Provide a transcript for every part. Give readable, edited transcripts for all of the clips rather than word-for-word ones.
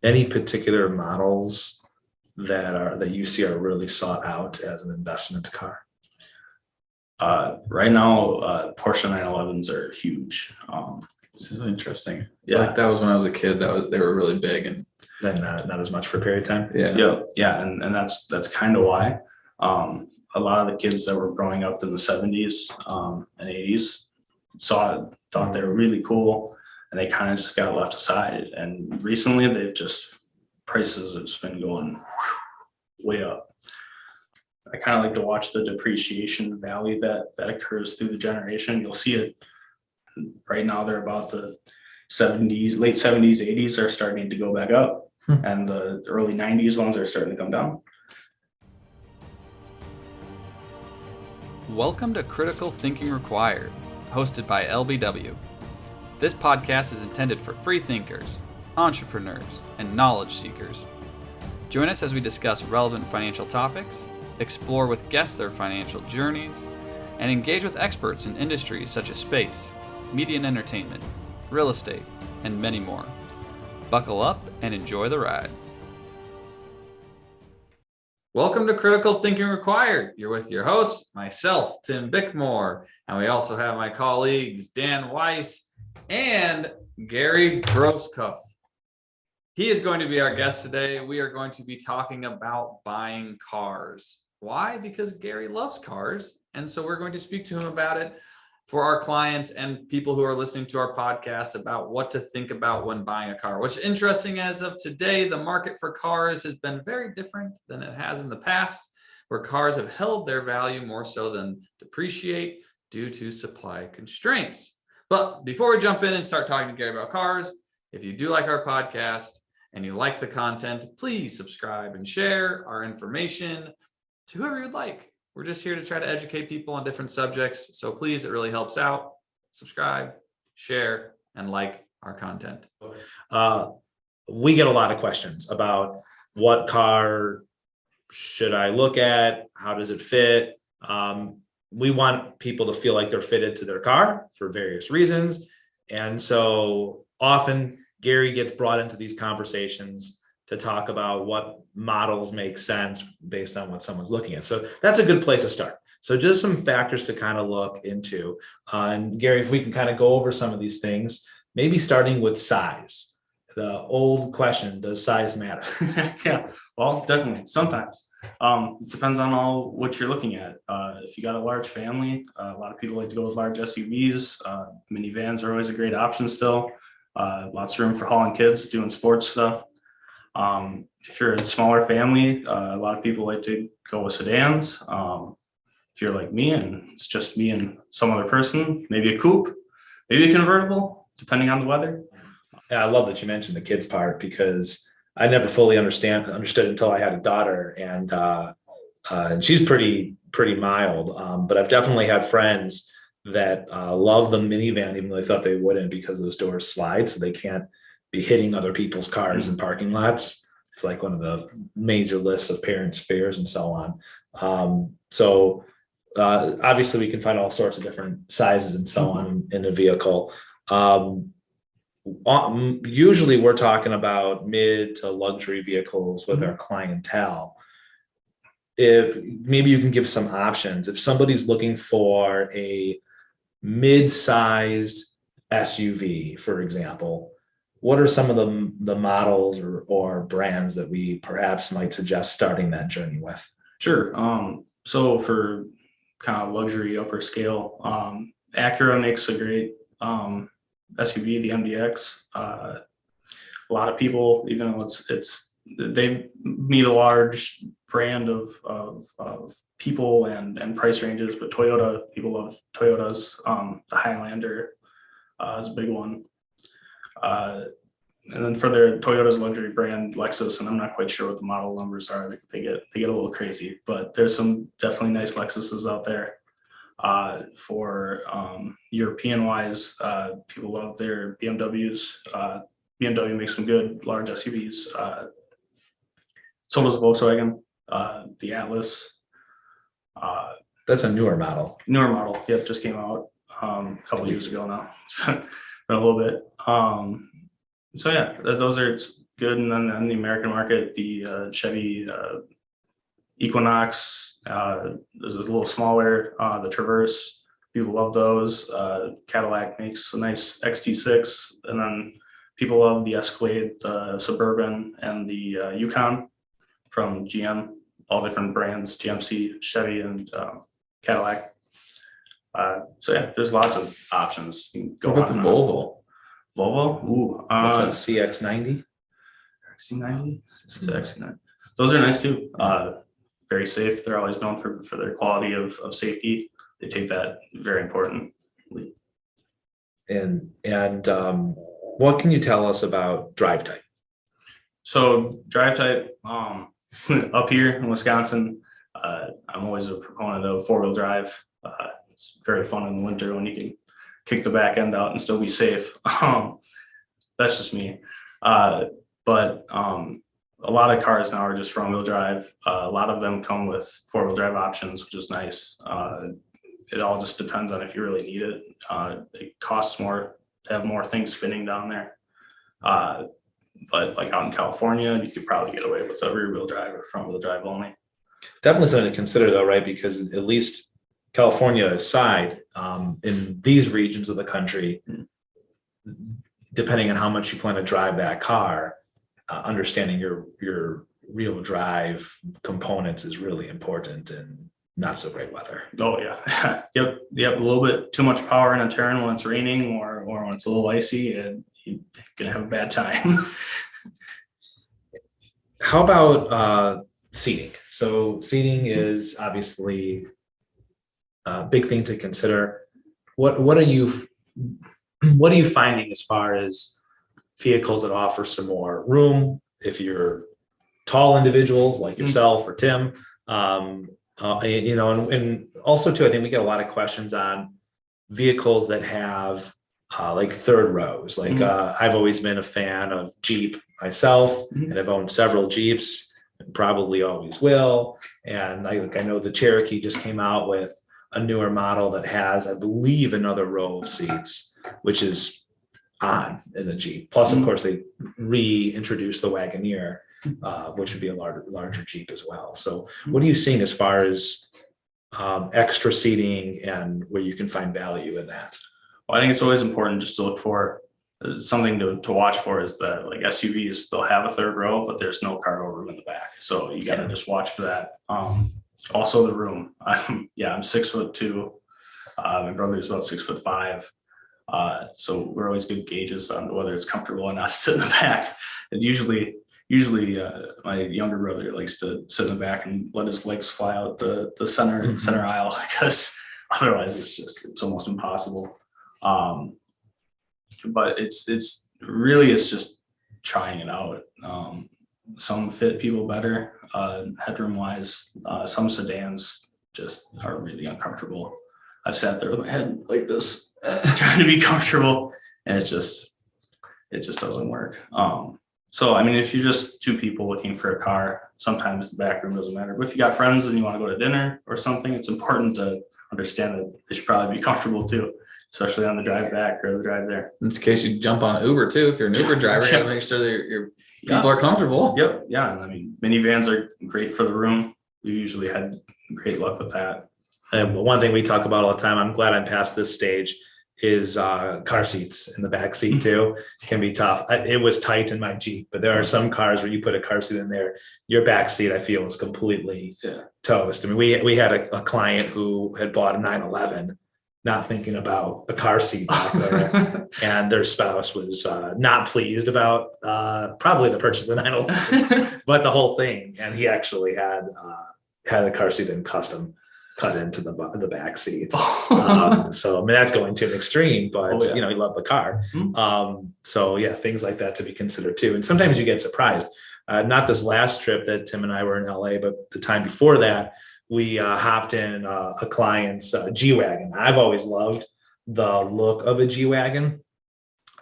Any particular models that you see are really sought out as an investment car? Right now, Porsche 911s are huge. This is interesting. Yeah. Like that was when I was a kid. They were really big, and Then not as much for a period of time. yeah, and that's kind of why. A lot of the kids that were growing up in the 70s and 80s thought they were really cool, and they kind of just got left aside. And recently, prices have just been going way up. I kind of like to watch the depreciation valley that occurs through the generation. You'll see it right now. They're about the 70s, late 70s, 80s are starting to go back up, and the early 90s ones are starting to come down. Welcome to Critical Thinking Required, hosted by LBW. This podcast is intended for free thinkers, entrepreneurs, and knowledge seekers. Join us as we discuss relevant financial topics, explore with guests their financial journeys, and engage with experts in industries such as space, media and entertainment, real estate, and many more. Buckle up and enjoy the ride. Welcome to Critical Thinking Required. You're with your host, myself, Tim Bickmore, and we also have my colleagues, Dan Weiss and Gary Grosskopf. He is going to be our guest today. We are going to be talking about buying cars. Why? Because Gary loves cars, and so we're going to speak to him about it for our clients and people who are listening to our podcast about what to think about when buying a car. What's interesting, as of today, the market for cars has been very different than it has in the past, where cars have held their value more so than depreciate due to supply constraints. But before we jump in and start talking to Gary about cars, if you do like our podcast and you like the content, please subscribe and share our information to whoever you'd like. We're just here to try to educate people on different subjects. So please, it really helps out. Subscribe, share, and like our content. We get a lot of questions about what car should I look at? How does it fit? We want people to feel like they're fitted to their car for various reasons. And so often Gary gets brought into these conversations to talk about what models make sense based on what someone's looking at. So that's a good place to start. So just some factors to kind of look into. And Gary, if we can kind of go over some of these things, maybe starting with size. The old question, does size matter? Yeah, well, definitely. Sometimes. Depends on what you're looking at. If you got a large family, a lot of people like to go with large SUVs. Minivans are always a great option still. Lots of room for hauling kids, doing sports stuff. If you're a smaller family, a lot of people like to go with sedans. If you're like me and it's just me and some other person, maybe a coupe, maybe a convertible, depending on the weather. Yeah, I love that you mentioned the kids part, because I never fully understood until I had a daughter, and she's pretty mild. But I've definitely had friends that love the minivan, even though they thought they wouldn't, because those doors slide, so they can't be hitting other people's cars in parking lots. It's like one of the major lists of parents' fears and so on. Obviously we can find all sorts of different sizes and so on in a vehicle. Usually we're talking about mid to luxury vehicles with our clientele. If maybe you can give some options. If somebody's looking for a mid-sized SUV, for example, what are some of the models or brands that we perhaps might suggest starting that journey with? Sure. So for kind of luxury upper scale, Acura makes a great SUV, the MDX. A lot of people, even though they meet a large brand of people and price ranges, but people love Toyotas. The Highlander is a big one. And then for their Toyota's luxury brand, Lexus, and I'm not quite sure what the model numbers are. They get a little crazy, but there's some definitely nice Lexuses out there. For European wise, people love their BMWs. BMW makes some good large SUVs. So does Volkswagen, the Atlas. That's a newer model. Yep, just came out a couple years ago now. It's been a little bit. So yeah, those are good. And then on the American market, the Chevy Equinox is a little smaller. The Traverse, people love those. Cadillac makes a nice XT6, and then people love the Escalade, the Suburban, and the Yukon from GM. All different brands: GMC, Chevy, and Cadillac. So yeah, there's lots of options. You can go What about the on and on. Volvo? Volvo, ooh, What's that, CX-90? XC90, it's XC90. Those are nice too. Very safe. They're always known for their quality of safety. They take that very important. And what can you tell us about drive type? So drive type, up here in Wisconsin, I'm always a proponent of four-wheel drive. It's very fun in the winter when you can kick the back end out and still be safe. That's just me. But a lot of cars now are just front-wheel drive. A lot of them come with four-wheel drive options, which is nice. It all just depends on if you really need it. It costs more to have more things spinning down there. But like out in California, you could probably get away with a rear-wheel drive or front-wheel drive only. Definitely something to consider though, right? Because at least California aside, in these regions of the country, depending on how much you plan to drive that car, understanding your real drive components is really important in not so great weather. Oh yeah, yep. A little bit too much power in a turn when it's raining or when it's a little icy, and you're gonna have a bad time. How about seating? So seating is obviously a big thing to consider. What are you finding as far as vehicles that offer some more room? If you're tall individuals like yourself or Tim, and also too, I think we get a lot of questions on vehicles that have like third rows. Like I've always been a fan of Jeep myself, and I've owned several Jeeps, and probably always will. And I know the Cherokee just came out with a newer model that has, I believe, another row of seats, which is on in the Jeep. Plus, of course, they reintroduced the Wagoneer, which would be a larger Jeep as well. So what are you seeing as far as extra seating and where you can find value in that? Well, I think it's always important just to look for something to watch for is that like SUVs, they'll have a third row, but there's no cargo room in the back. So you got to just watch for that. Also the room. I'm 6'2". My brother's about 6'5". So we're always good gauges on whether it's comfortable or not to sit in the back. And usually my younger brother likes to sit in the back and let his legs fly out the center aisle, because otherwise it's almost impossible. But it's just trying it out. Some fit people better, headroom wise. Some sedans just are really uncomfortable. I've sat there with my head like this, trying to be comfortable, and it just doesn't work. So I mean, if you're just two people looking for a car, sometimes the back room doesn't matter. But if you got friends and you want to go to dinner or something, it's important to understand that they should probably be comfortable too, especially on the drive back or the drive there. In this case, you jump on an Uber too. If you're an Uber driver, you gotta make sure that your people are comfortable. Yep. Yeah. And I mean, minivans are great for the room. We usually had great luck with that. And one thing we talk about all the time, I'm glad I'm past this stage, is car seats in the back seat too. It can be tough. It was tight in my Jeep, but there are some cars where you put a car seat in there, your back seat, I feel, is completely toast. I mean, we had a client who had bought a 911, not thinking about a car seat back there, and their spouse was not pleased about probably the purchase of the 911, but the whole thing. And he actually had a car seat in custom cut into the back seat. So I mean, that's going to an extreme, but he loved the car. So yeah, things like that to be considered too. And sometimes you get surprised. Not this last trip that Tim and I were in LA, but the time before that, we hopped in a client's G-Wagon. I've always loved the look of a G-Wagon.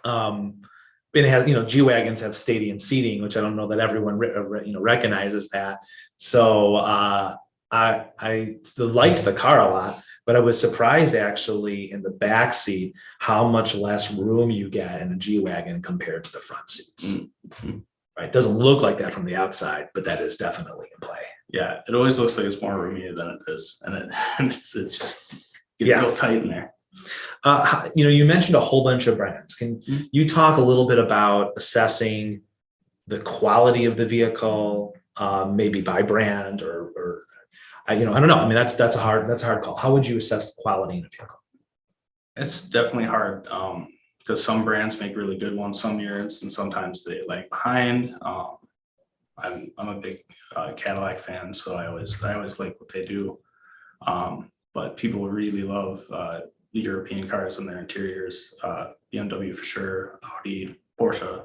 It has, G-Wagons have stadium seating, which I don't know that everyone recognizes that. So I still liked the car a lot, but I was surprised actually in the back seat how much less room you get in a G-Wagon compared to the front seats. Right? It doesn't look like that from the outside, but that is definitely in play. Yeah, it always looks like it's more roomy than it is, and it's just getting Yeah. real tight in there. You mentioned a whole bunch of brands. Can Mhm. you talk a little bit about assessing the quality of the vehicle, maybe by brand or I don't know. I mean, that's a hard call. How would you assess the quality in a vehicle? It's definitely hard because some brands make really good ones some years, and sometimes they lag behind. I'm a big Cadillac fan, so I always like what they do. But people really love the European cars and their interiors. BMW for sure, Audi, Porsche.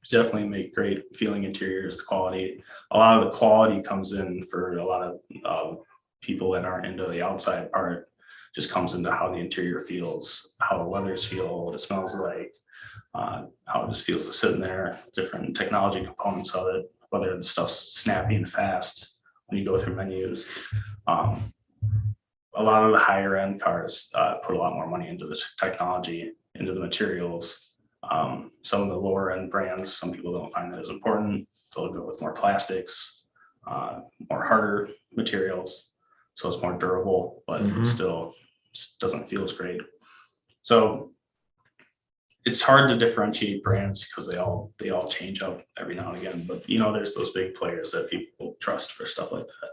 Definitely make great feeling interiors. The quality, a lot of the quality comes in for a lot of people that aren't into the outside part. Just comes into how the interior feels, how the leathers feel, what it smells like, how it just feels to sit in there, different technology components of it, whether the stuff's snappy and fast when you go through menus. A lot of the higher end cars put a lot more money into the technology, into the materials. Some of the lower end brands, some people don't find that as important. They'll go with more plastics, more harder materials. So it's more durable, but Mhm. it still just doesn't feel as great. So it's hard to differentiate brands because they all change up every now and again. But there's those big players that people trust for stuff like that.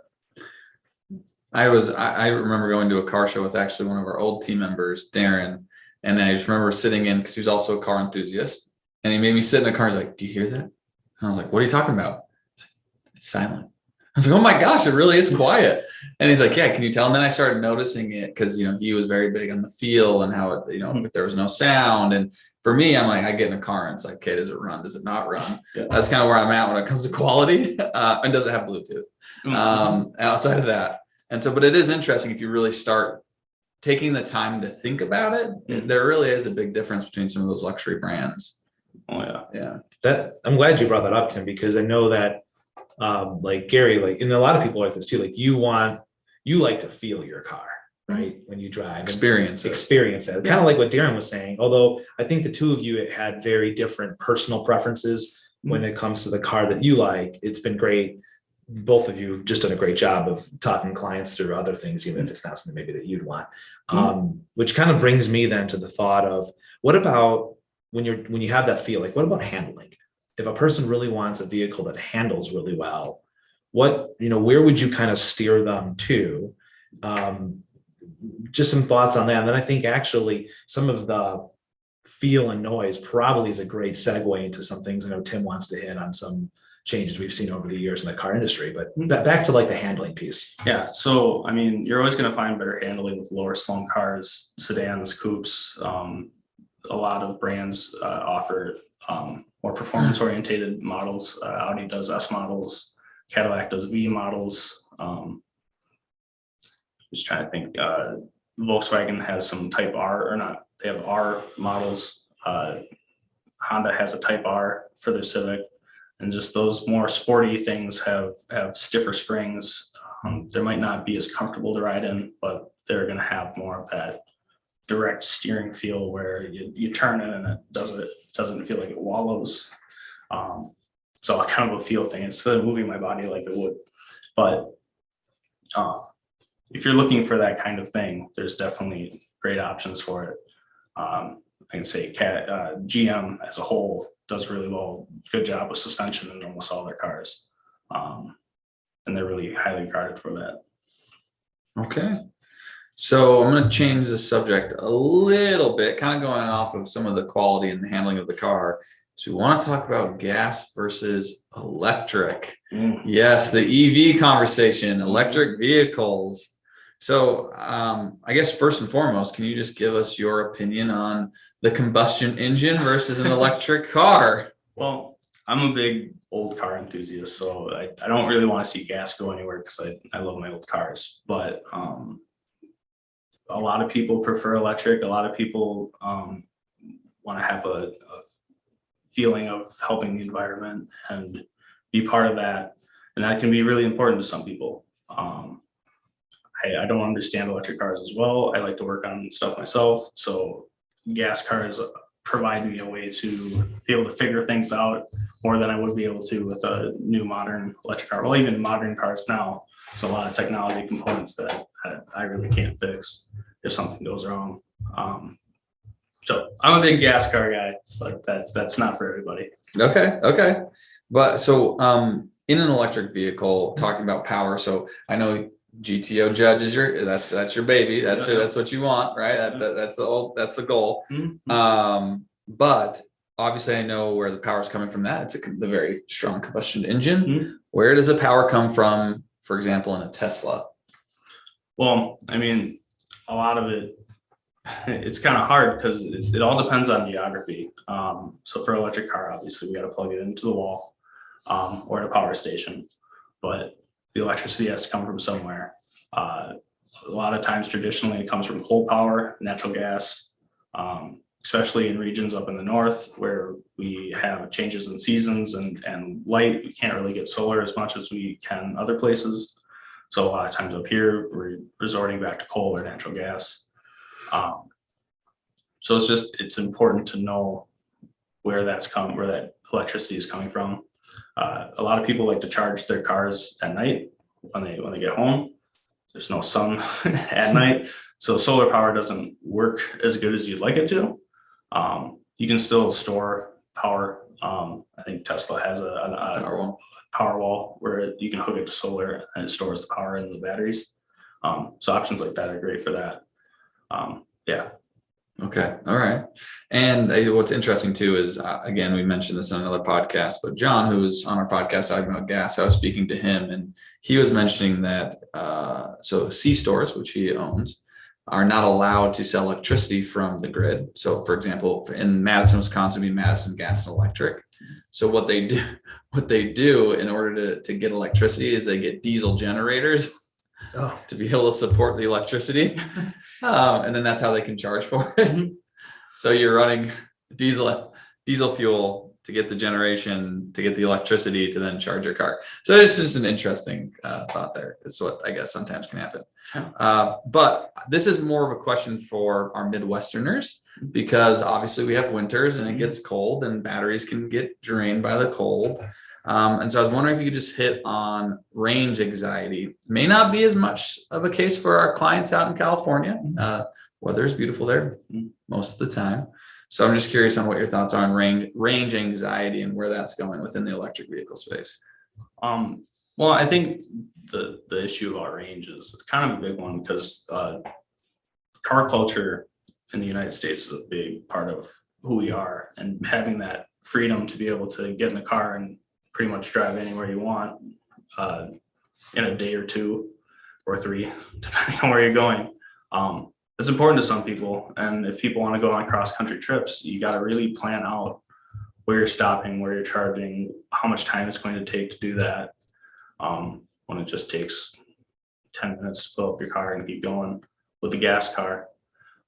I remember going to a car show with actually one of our old team members, Darren. And I just remember sitting in because he was also a car enthusiast. And he made me sit in the car. He's like, "Do you hear that?" And I was like, "What are you talking about?" It's silent. I was like, "Oh my gosh, it really is quiet." And he's like, "Yeah, can you tell?" And then I started noticing it because he was very big on the feel and how it, if there was no sound. And for me, I'm like, I get in a car and it's like, okay, does it run? Does it not run? Yeah. That's kind of where I'm at when it comes to quality. And does it have Bluetooth? Outside of that. And so, but it is interesting if you really start taking the time to think about it. There really is a big difference between some of those luxury brands. Oh yeah. Yeah. That I'm glad you brought that up, Tim, because I know that like Gary, and a lot of people like this too, like you like to feel your car, right? When you drive. Experience That. Kind of like what Darren was saying, although I think the two of you had very different personal preferences when it comes to the car that you like. It's been great. Both of you have just done a great job of talking clients through other things, even if it's not something maybe that you'd want. Which kind of brings me then to the thought of what about when you have that feel, like what about handling? If a person really wants a vehicle that handles really well, where would you kind of steer them to? Just some thoughts on that. And then I think actually some of the feel and noise probably is a great segue into some things I know Tim wants to hit on, some changes we've seen over the years in the car industry, but back to like the handling piece. Yeah. So, I mean, you're always going to find better handling with lower slung cars, sedans, coupes. A lot of brands offer more performance orientated models. Audi does S models, Cadillac does V models. Just trying to think, Volkswagen has some type R or not. They have R models. Honda has a type R for their Civic. And just those more sporty things have stiffer springs. They might not be as comfortable to ride in, but they're going to have more of that direct steering feel where you turn it and it doesn't feel like it wallows. So kind of a feel thing instead of moving my body like it would. But if you're looking for that kind of thing, there's definitely great options for it. I can say GM as a whole does really good job with suspension in almost all their cars. And they're really highly regarded for that. Okay. So I'm going to change the subject a little bit, kind of going off of some of the quality and the handling of the car. So we want to talk about gas versus electric. Yes, the EV conversation, electric vehicles. So I guess first and foremost, can you just give us your opinion on the combustion engine versus an electric car? Well, I'm a big old car enthusiast, so I don't really want to see gas go anywhere because I love my old cars. But a lot of people prefer electric. A lot of people want to have a feeling of helping the environment and be part of that. And that can be really important to some people. I don't understand electric cars as well. I like to work on stuff myself. So gas cars provide me a way to be able to figure things out more than I would be able to with a new modern electric car. Well, even modern cars now, there's a lot of technology components that I really can't fix if something goes wrong. So I'm a big gas car guy, but that's not for everybody. Okay. But so in an electric vehicle, talking about power, so I know GTO Judge is that's your baby. That's what you want, right? That's the goal. Mhm. But obviously I know where the power is coming from. That it's the very strong combustion engine. Mhm. Where does the power come from, for example, in a Tesla? Well, I mean, a lot of it, it's kind of hard because it all depends on geography. So for electric car, obviously we got to plug it into the wall or at a power station, but the electricity has to come from somewhere. A lot of times traditionally it comes from coal power, natural gas, especially in regions up in the north where we have changes in seasons and light. We can't really get solar as much as we can other places. So a lot of times up here, we're resorting back to coal or natural gas. So it's important to know where that electricity is coming from. A lot of people like to charge their cars at night when they get home. There's no sun at night, so solar power doesn't work as good as you'd like it to. You can still store power. I think Tesla has a power wall where you can hook it to solar and it stores the power in the batteries. So options like that are great for that. Yeah. Okay. All right. And what's interesting too is, again, we mentioned this on another podcast, but John, who was on our podcast talking about gas, I was speaking to him and he was mentioning that, so C stores, which he owns, are not allowed to sell electricity from the grid. So for example, in Madison, Wisconsin, would be Madison Gas and Electric. So what they do in order to get electricity is they get diesel generators to be able to support the electricity. And then that's how they can charge for it. So you're running diesel fuel to get the generation, to get the electricity to then charge your car. So it's just an interesting thought there. It's what I guess sometimes can happen. But this is more of a question for our Midwesterners, because obviously we have winters and it gets cold and batteries can get drained by the cold. And so I was wondering if you could just hit on range anxiety. May not be as much of a case for our clients out in California. Weather is beautiful there most of the time. So I'm just curious on what your thoughts are on range anxiety and where that's going within the electric vehicle space. Well, I think the issue about range is kind of a big one because car culture in the United States is a big part of who we are, and having that freedom to be able to get in the car and pretty much drive anywhere you want in a day or two or three, depending on where you're going. It's important to some people. And if people want to go on cross-country trips, you got to really plan out where you're stopping, where you're charging, how much time it's going to take to do that. When it just takes 10 minutes to fill up your car and keep going with the gas car.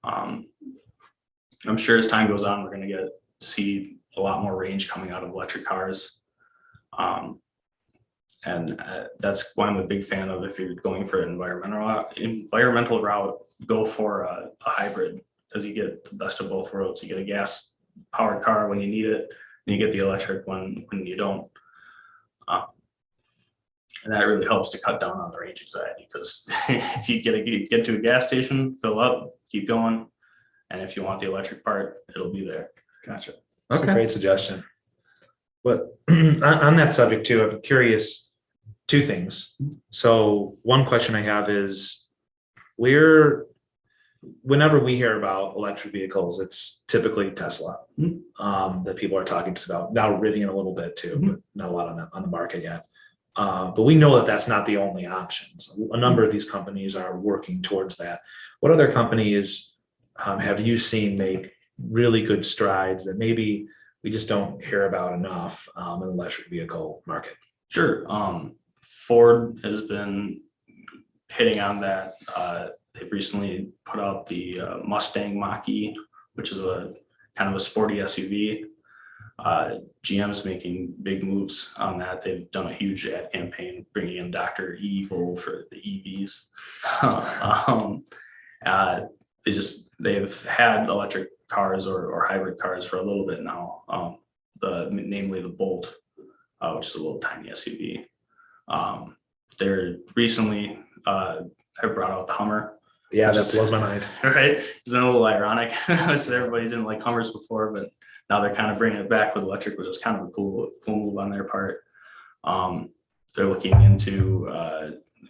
I'm sure as time goes on, we're going to see a lot more range coming out of electric cars. And that's why I'm a big fan of, if you're going for an environmental route, go for a hybrid, because you get the best of both worlds. You get a gas powered car when you need it, and you get the electric when you don't. And that really helps to cut down on the range anxiety, because if you get to a gas station, fill up, keep going. And if you want the electric part, it'll be there. Gotcha. That's a great suggestion. But on that subject too, I'm curious, two things. So one question I have is, whenever we hear about electric vehicles, it's typically Tesla that people are talking to us about. Now Rivian a little bit too, but not a lot on the market yet. But we know that that's not the only options. A number of these companies are working towards that. What other companies have you seen make really good strides that maybe we just don't hear about enough in the electric vehicle market? Sure. Ford has been hitting on that. They've recently put out the Mustang Mach-E, which is a kind of a sporty SUV. GM is making big moves on that. They've done a huge ad campaign bringing in Dr. Evil for the EVs. They've had electric cars or hybrid cars for a little bit now. Namely the Bolt, which is a little tiny SUV. They're recently I brought out the Hummer. Yeah, that Just- blows my mind. Right? Isn't that a little ironic? I said everybody didn't like Hummers before, but now they're kind of bringing it back with electric, which is kind of a cool move on their part. They're looking into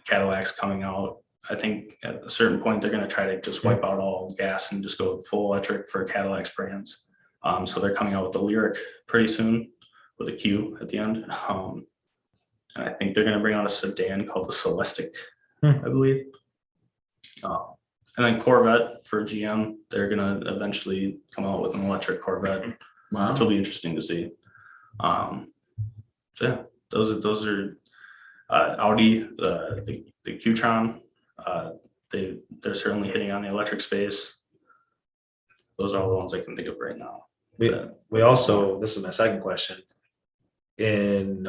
Cadillacs coming out. I think at a certain point they're going to try to just wipe out all gas and just go full electric for Cadillac's brands. So they're coming out with the Lyric pretty soon with a Q at the end. And I think they're going to bring out a sedan called the Celestiq, I believe. And then Corvette for GM, they're going to eventually come out with an electric Corvette, Wow. which will be interesting to see. So yeah, those are Audi, the Q-tron. They're certainly hitting on the electric space. Those are all the ones I can think of right now. We also, this is my second question. In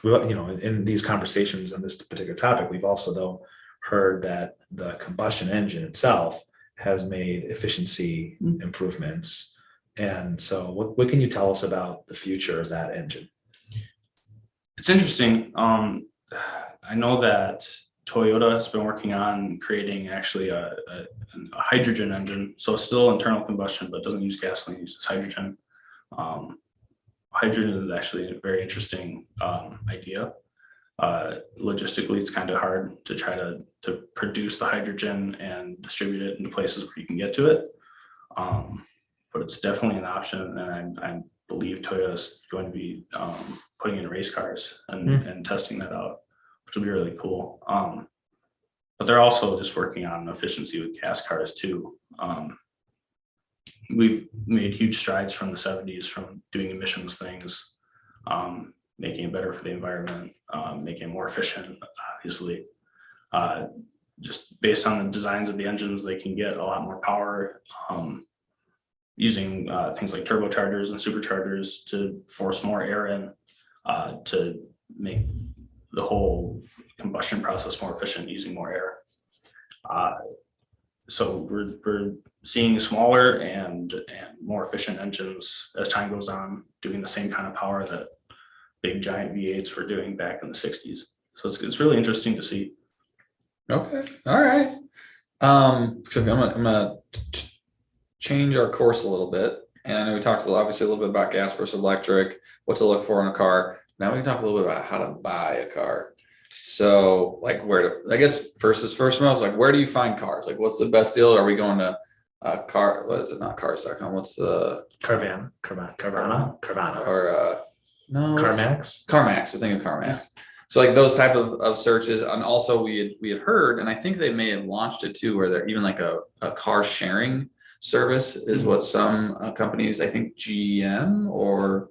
in these conversations on this particular topic, we've also though heard that the combustion engine itself has made efficiency improvements. And so what can you tell us about the future of that engine? It's interesting. I know that Toyota has been working on creating actually a hydrogen engine. So still internal combustion, but doesn't use gasoline, uses hydrogen. Hydrogen is actually a very interesting idea. Logistically, it's kind of hard to try to produce the hydrogen and distribute it into places where you can get to it. But it's definitely an option, and I believe Toyota is going to be putting in race cars and testing that out, which will be really cool. But they're also just working on efficiency with gas cars too. We've made huge strides from the 70s from doing emissions things, making it better for the environment, making it more efficient, obviously. Just based on the designs of the engines, they can get a lot more power using things like turbochargers and superchargers to force more air in to make the whole combustion process more efficient using more air. So we're seeing smaller and more efficient engines as time goes on, doing the same kind of power that big giant V8s were doing back in the 60s. So it's really interesting to see. Okay. All right. So I'm gonna change our course a little bit. And I know we talked obviously a little bit about gas versus electric, what to look for in a car. Now we can talk a little bit about how to buy a car. So like I guess first is first most, like where do you find cars? Like what's the best deal? Are we going to what is it? Not cars.com. What's the Carvana or no CarMax. CarMax. I was thinking of CarMax. So like those type of searches, and also we had heard, and I think they may have launched it too, where they're even like a car sharing service is what some companies, I think GM or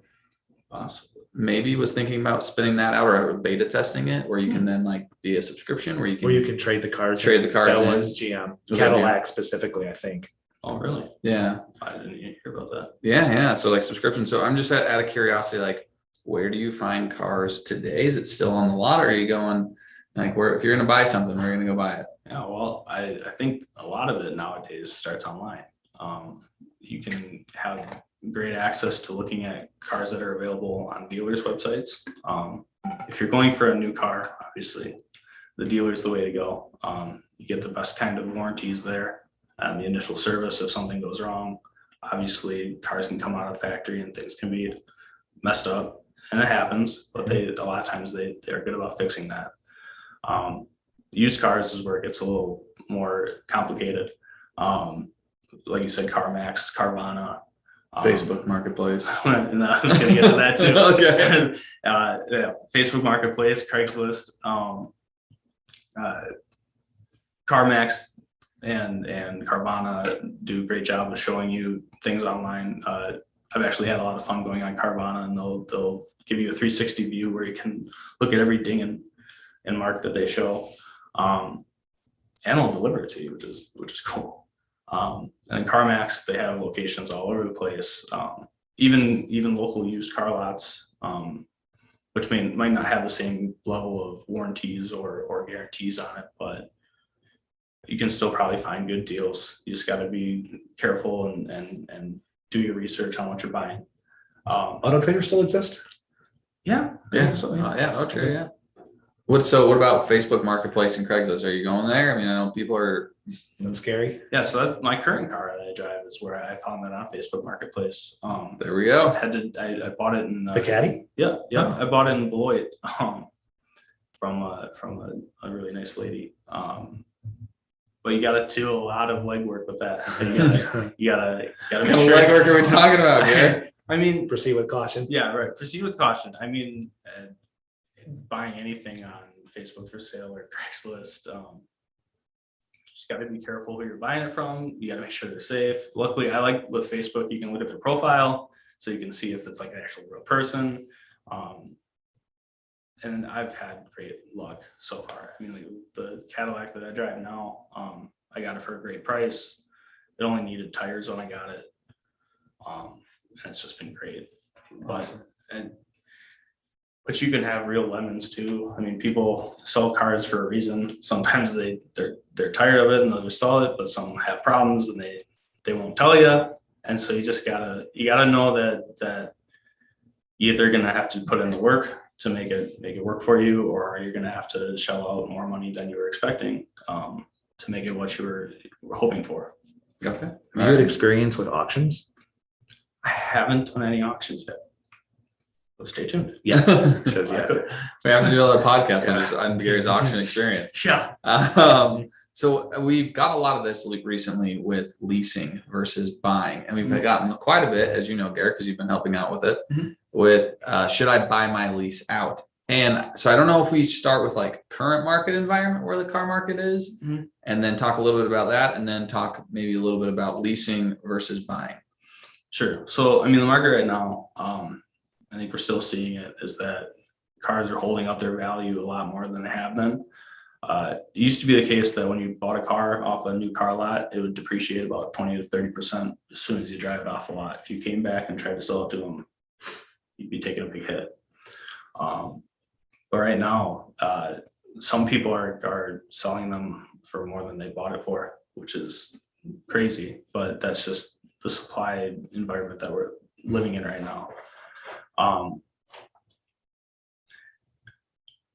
maybe was thinking about spinning that out or beta testing it, where you can then like be a subscription where you can trade the cars. trade the cars That in. was GM. Was that Cadillac specifically, I think. Oh, really? Yeah. I didn't hear about that. Yeah. So like subscription. So I'm just out of curiosity, like where do you find cars today? Is it still on the lot, or are you going like where, if you're going to buy something, where are you going to go buy it? Yeah, well, I think a lot of it nowadays starts online. You can have great access to looking at cars that are available on dealers' websites. If you're going for a new car, obviously, the dealer's the way to go. You get the best kind of warranties there and the initial service if something goes wrong. Obviously, cars can come out of the factory and things can be messed up, and it happens, but a lot of times they're good about fixing that. Used cars is where it gets a little more complicated. Like you said, CarMax, Carvana, Facebook Marketplace. and I was going to get to that too. Okay. Yeah, Facebook Marketplace, Craigslist, CarMax, and Carvana do a great job of showing you things online. I've actually had a lot of fun going on Carvana, and they'll give you a 360 view where you can look at every ding and mark that they show, and they'll deliver it to you, which is cool. And in CarMax, they have locations all over the place, even local used car lots, which might not have the same level of warranties or guarantees on it, but you can still probably find good deals. You just got to be careful and do your research on what you're buying. Auto Trader still exist? Yeah. Yeah. So, Yeah. Oh, true. Yeah. What about Facebook Marketplace and Craigslist? Are you going there? I mean, I know people are. That's scary. Yeah, so that's my current car that I drive is where I found that on Facebook Marketplace. There we go. I bought it in The Caddy? yeah, I bought it in Beloit from a really nice lady. But you got to do a lot of legwork with that. You gotta What make kind of sure. legwork are we talking about here? I mean, Proceed with caution. yeah, right. Proceed with caution. I mean, buying anything on Facebook for sale or Craigslist, just got to be careful who you're buying it from. You got to make sure they're safe. Luckily, I like with Facebook, you can look at their profile so you can see if it's like an actual real person. And I've had great luck so far. I mean, like the Cadillac that I drive now, I got it for a great price. It only needed tires when I got it. And it's just been great. Awesome. But you can have real lemons too. I mean, people sell cars for a reason. Sometimes they're tired of it and they'll just sell it, but some have problems and they won't tell you. And so you gotta know that you're either gonna have to put in the work to make it work for you, or you're gonna have to shell out more money than you were expecting to make it what you were hoping for. Okay. Have you had experience with auctions? I haven't done any auctions yet. So stay tuned. Yeah. Says yeah. We have to do another podcast Yeah. on Gary's auction experience. Yeah. So we've got a lot of this recently with leasing versus buying, and we've gotten quite a bit, as you know, Gary, because you've been helping out with it. With should I buy my lease out? And so I don't know if we start with like current market environment where the car market is, and then talk a little bit about that, and then talk maybe a little bit about leasing versus buying. Sure. So I mean, the market right now, I think we're still seeing it, is that cars are holding up their value a lot more than they have been. It used to be the case that when you bought a car off a new car lot, it would depreciate about 20 to 30% as soon as you drive it off the lot. If you came back and tried to sell it to them, you'd be taking a big hit. But right now, some people are selling them for more than they bought it for, which is crazy, but that's just the supply environment that we're living in right now.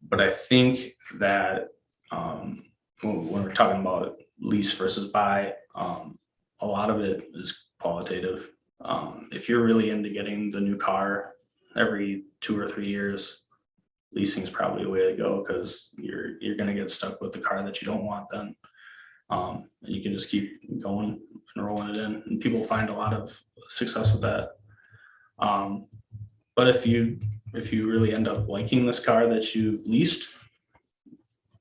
But I think that when we're talking about lease versus buy, a lot of it is qualitative. If you're really into getting the new car every 2 or 3 years, leasing is probably a way to go, because you're going to get stuck with the car that you don't want then. You can just keep going and rolling it in, and people find a lot of success with that. But if you really end up liking this car that you've leased,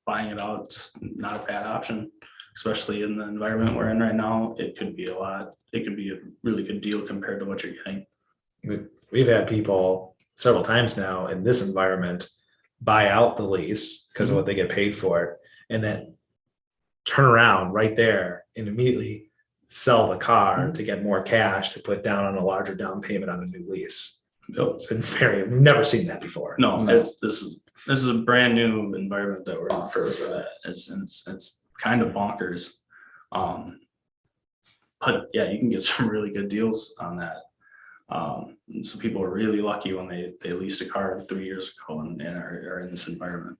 buying it out, it's not a bad option, especially in the environment we're in right now. It could be a really good deal compared to what you're getting. We've had people several times now in this environment buy out the lease because of what they get paid for it, and then turn around right there and immediately sell the car to get more cash to put down on a larger down payment on a new lease. So it's been I've never seen that before. No. This is a brand new environment that we're in for that. It's kind of bonkers. But yeah, you can get some really good deals on that. And so people are really lucky when they leased a car 3 years ago and are in this environment.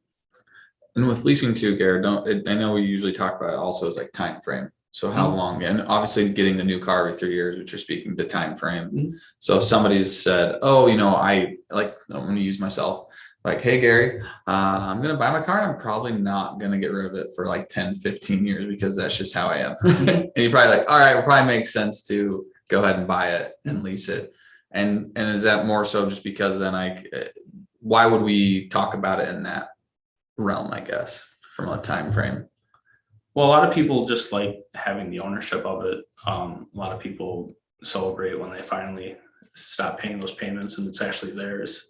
And with leasing too, Gary, I know we usually talk about it also as like time frame. So how long, and obviously getting the new car every 3 years, which you're speaking to time frame. So if somebody's said, oh, I'm going to use myself, like, hey, Gary, I'm going to buy my car and I'm probably not going to get rid of it for like 10, 15 years because that's just how I am. And you're probably like, all right, it probably makes sense to go ahead and buy it and lease it. And is that more so just because then why would we talk about it in that realm, I guess, from a time frame? Well, a lot of people just like having the ownership of it. A lot of people celebrate when they finally stop paying those payments and it's actually theirs.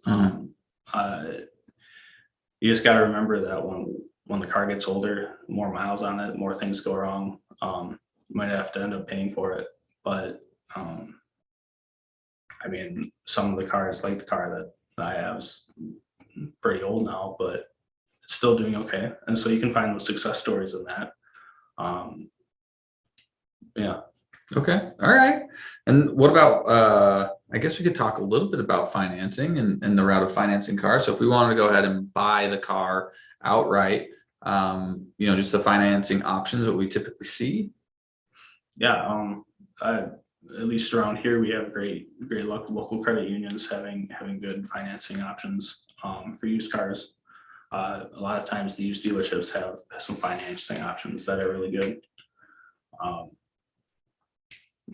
You just got to remember that when the car gets older, more miles on it, more things go wrong. You might have to end up paying for it. But I mean, some of the cars, like the car that I have, is pretty old now, but it's still doing okay. And so you can find those success stories in that. Yeah. Okay, all right. And what about, I guess we could talk a little bit about financing and the route of financing cars. So if we wanted to go ahead and buy the car outright, just the financing options that we typically see. Yeah, at least around here, we have great local credit unions having good financing options for used cars. A lot of times the used dealerships have some financing options that are really good.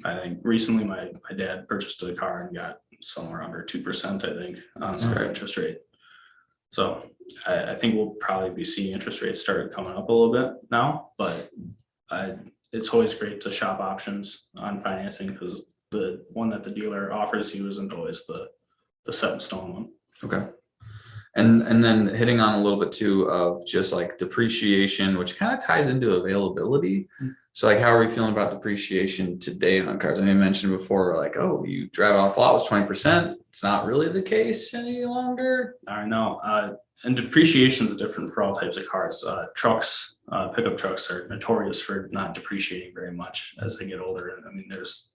I think recently my dad purchased a car and got somewhere under 2%, I think, on their interest rate. So I think we'll probably be seeing interest rates start coming up a little bit now, but it's always great to shop options on financing because the one that the dealer offers you isn't always the set in stone one. Okay. And then hitting on a little bit too of just like depreciation, which kind of ties into availability. So like, how are we feeling about depreciation today on cars? I mean, I mentioned before, like, oh, you drive it off lot was 20%. It's not really the case any longer. I know. And depreciation is different for all types of cars. Trucks, pickup trucks are notorious for not depreciating very much as they get older. I mean, there's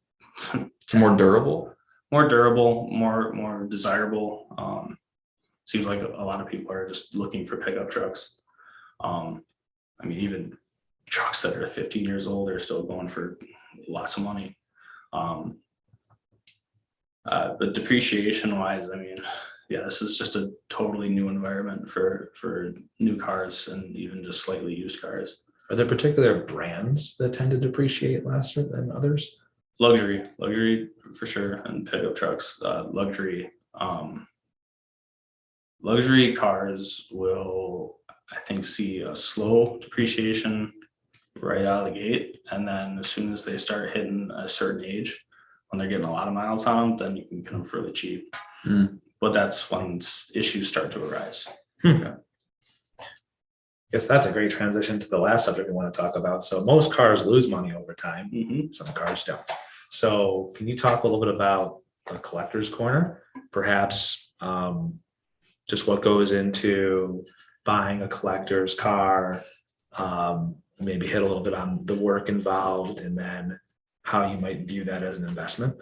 It's more durable. more durable, more desirable. Seems like a lot of people are just looking for pickup trucks. I mean, even trucks that are 15 years old are still going for lots of money. But depreciation wise, I mean, yeah, this is just a totally new environment for new cars and even just slightly used cars. Are there particular brands that tend to depreciate less than others? Luxury for sure, and pickup trucks. Luxury cars will, I think, see a slow depreciation right out of the gate, and then as soon as they start hitting a certain age, when they're getting a lot of miles on them, then you can get them fairly cheap. But that's when issues start to arise. Okay. Guess that's a great transition to the last subject we want to talk about. So most cars lose money over time. Some cars don't. So can you talk a little bit about a collector's corner, perhaps just what goes into buying a collector's car, maybe hit a little bit on the work involved, and then how you might view that as an investment?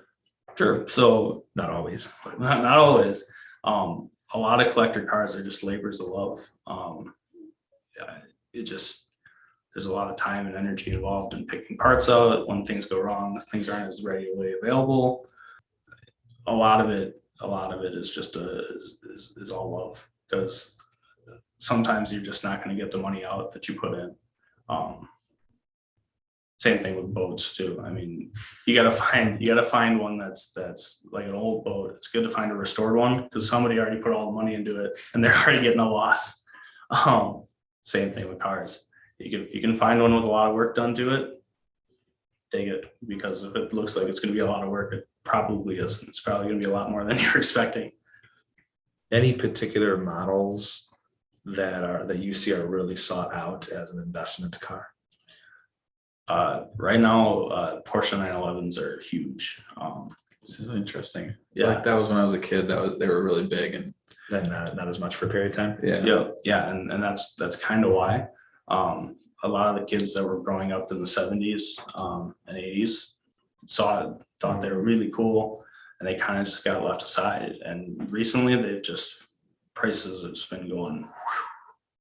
Sure. So Not always. not always. A lot of collector cars are just labors of love. There's a lot of time and energy involved in picking parts out. When things go wrong, things aren't as readily available. A lot of it is just is all love, because sometimes you're just not going to get the money out that you put in. Same thing with boats too. I mean, you gotta find one that's like an old boat. It's good to find a restored one because somebody already put all the money into it and they're already getting a loss. Same thing with cars. If you can find one with a lot of work done to it, take it, because if it looks like it's going to be a lot of work, it probably isn't. It's probably going to be a lot more than you're expecting. Any particular models that you see are really sought out as an investment car? Right now, Porsche 911s are huge. This is interesting. Yeah. Like that was when I was a kid. They were really big, and Then not as much for a period of time. Yeah, and that's kind of why. A lot of the kids that were growing up in the 70s and 80s thought they were really cool, and they kind of just got left aside. And recently, prices have just been going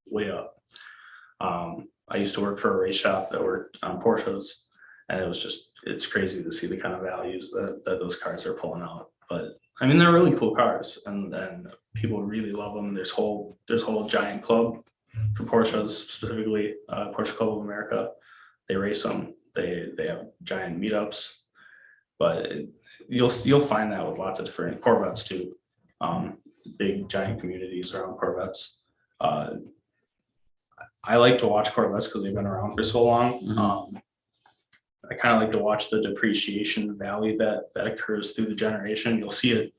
way up. I used to work for a race shop that worked on Porsches, and it's crazy to see the kind of values that those cars are pulling out. But I mean, they're really cool cars, and people really love them. There's whole giant club for Porsches, specifically Porsche Club of America. They race them. They have giant meetups, but you'll find that with lots of different Corvettes too. Big giant communities around Corvettes. I like to watch Corvettes because they've been around for so long. I kind of like to watch the depreciation value that occurs through the generation. You'll see it.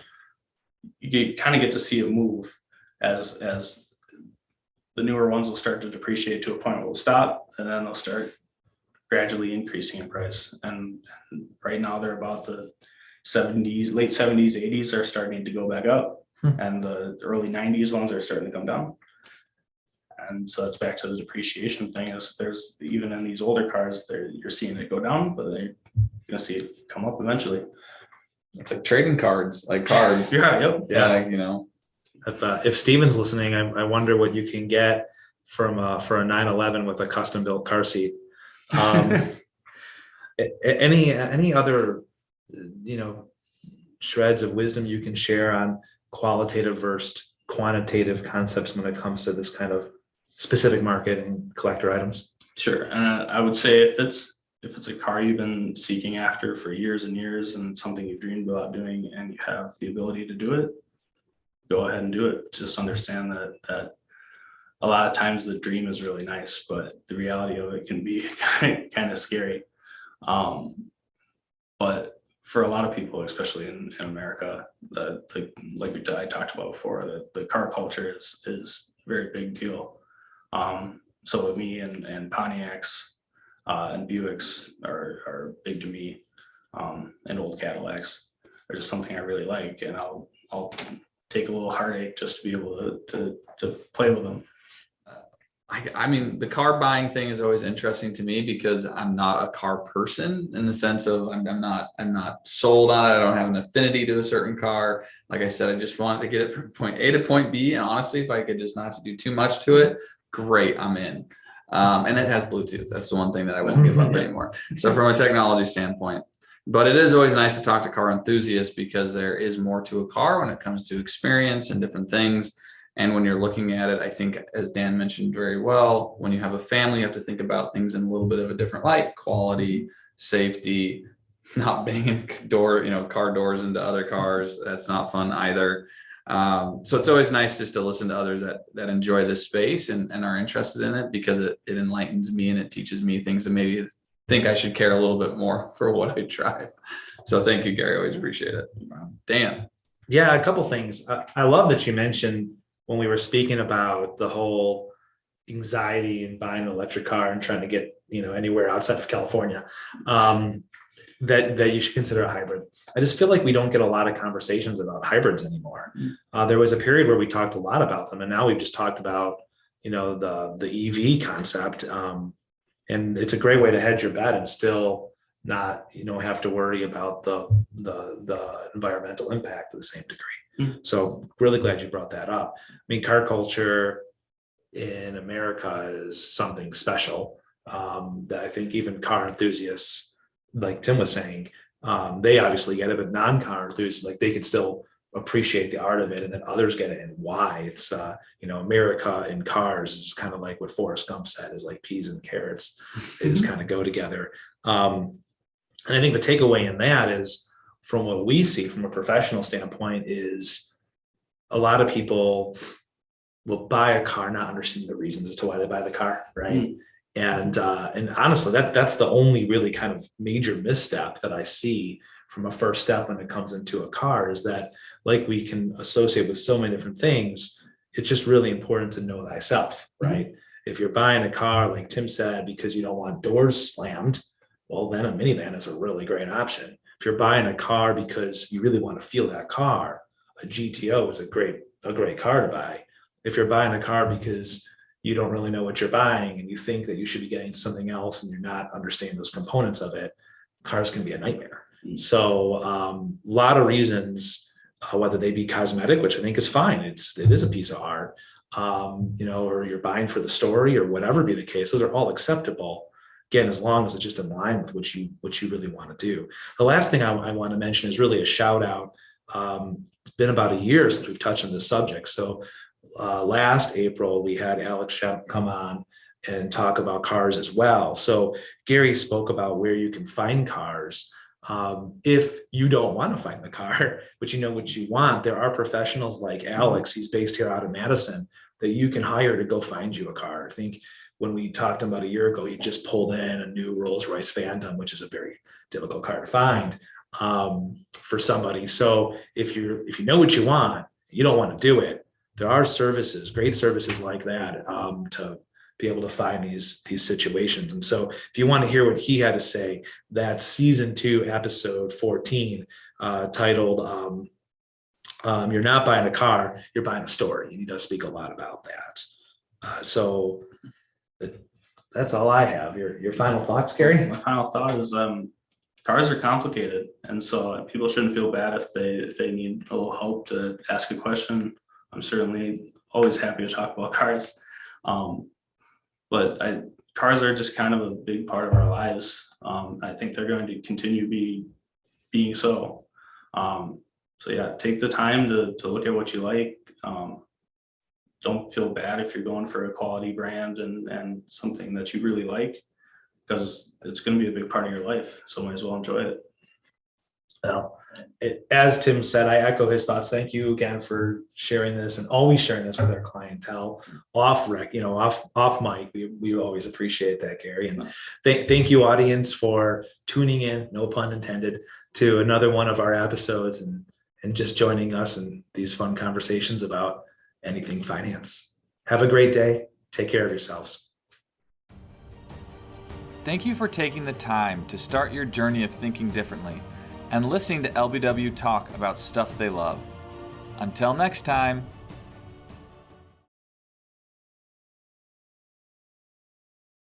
You kind of get to see it move as the newer ones will start to depreciate to a point where they'll stop, and then they'll start gradually increasing in price. And right now they're about the 70s, late 70s, 80s are starting to go back up, and the early 90s ones are starting to come down. And so it's back to the depreciation thing. Is there's even in these older cars, you're seeing it go down, but you're gonna see it come up eventually. It's like trading cards, like cars. Yeah, yep. Yeah, like, you know, If Steven's listening, I wonder what you can get from for a 911 with a custom built car seat. Any other, shreds of wisdom you can share on qualitative versus quantitative concepts when it comes to this kind of specific market and collector items? Sure. And I would say if it's a car you've been seeking after for years and years and something you've dreamed about doing and you have the ability to do it, go ahead and do it. Just understand that a lot of times the dream is really nice, but the reality of it can be kind of scary. But for a lot of people, especially in America, like I talked about before, the car culture is a very big deal. So with me and Pontiacs and Buicks are big to me, and old Cadillacs are just something I really like, and I'll take a little heartache just to be able to play with them. I mean, the car buying thing is always interesting to me because I'm not a car person in the sense of I'm not sold on it. I don't have an affinity to a certain car. Like I said, I just wanted to get it from point A to point B. And honestly, if I could just not have to do too much to it, great, I'm in. And it has Bluetooth. That's the one thing that I won't give up anymore. So from a technology standpoint, but it is always nice to talk to car enthusiasts because there is more to a car when it comes to experience and different things. And when you're looking at it, I think, as Dan mentioned very well, when you have a family, you have to think about things in a little bit of a different light: quality, safety, not banging car doors into other cars. That's not fun either. So it's always nice just to listen to others that enjoy this space and are interested in it, because it enlightens me and it teaches me things that maybe think I should care a little bit more for what I drive. So thank you, Gary. Always appreciate it. Dan. Yeah, a couple things. I love that you mentioned when we were speaking about the whole anxiety in buying an electric car and trying to get, anywhere outside of California, that you should consider a hybrid. I just feel like we don't get a lot of conversations about hybrids anymore. There was a period where we talked a lot about them, and now we've just talked about, the EV concept. And it's a great way to hedge your bet and still not, have to worry about the environmental impact to the same degree. So really glad you brought that up. I mean, car culture in America is something special, that I think even car enthusiasts, like Tim was saying, they obviously get it, but non-car enthusiasts, like, they could still appreciate the art of it, and then others get it and why. It's America in cars is kind of like what Forrest Gump said, is like peas and carrots. They just kind of go together. And I think the takeaway in that is, from what we see from a professional standpoint, is a lot of people will buy a car not understanding the reasons as to why they buy the car, right? And honestly, that's the only really kind of major misstep that I see from a first step when it comes into a car, is that, like we can associate with so many different things, it's just really important to know thyself, right? If you're buying a car, like Tim said, because you don't want doors slammed, well, then a minivan is a really great option. If you're buying a car because you really want to feel that car, a GTO is a great car to buy. If you're buying a car because you don't really know what you're buying and you think that you should be getting something else and you're not understanding those components of it, cars can be a nightmare. So a lot of reasons, whether they be cosmetic, which I think is fine, it is a piece of art, or you're buying for the story or whatever be the case, those are all acceptable. Again, as long as it's just in line with what you really want to do. The last thing I want to mention is really a shout out. It's been about a year since we've touched on this subject. So last April, we had Alex Shep come on and talk about cars as well. So Gary spoke about where you can find cars. If you don't want to find the car, but you know what you want, there are professionals like Alex, he's based here out of Madison, that you can hire to go find you a car. I think when we talked about a year ago, he just pulled in a new Rolls-Royce Phantom, which is a very difficult car to find for somebody. So if you know what you want, you don't want to do it, there are services, great services like that, to be able to find these situations. And so if you want to hear what he had to say, that's season 2, episode 14, titled You're Not Buying a Car, You're Buying a Story. And he does speak a lot about that. So that's all I have. Your final thoughts, Gary? My final thought is, cars are complicated, and so people shouldn't feel bad if they need a little help to ask a question. I'm certainly always happy to talk about cars. But cars are just kind of a big part of our lives. I think they're going to continue being so. So yeah, take the time to look at what you like. Don't feel bad if you're going for a quality brand and something that you really like, because it's going to be a big part of your life. So might as well enjoy it. Well, as Tim said, I echo his thoughts. Thank you again for sharing this and always sharing this with our clientele off mic. We always appreciate that, Gary. And thank you, audience, for tuning in, no pun intended, to another one of our episodes and just joining us in these fun conversations about anything finance. Have a great day. Take care of yourselves. Thank you for taking the time to start your journey of thinking differently and listening to LBW talk about stuff they love. Until next time.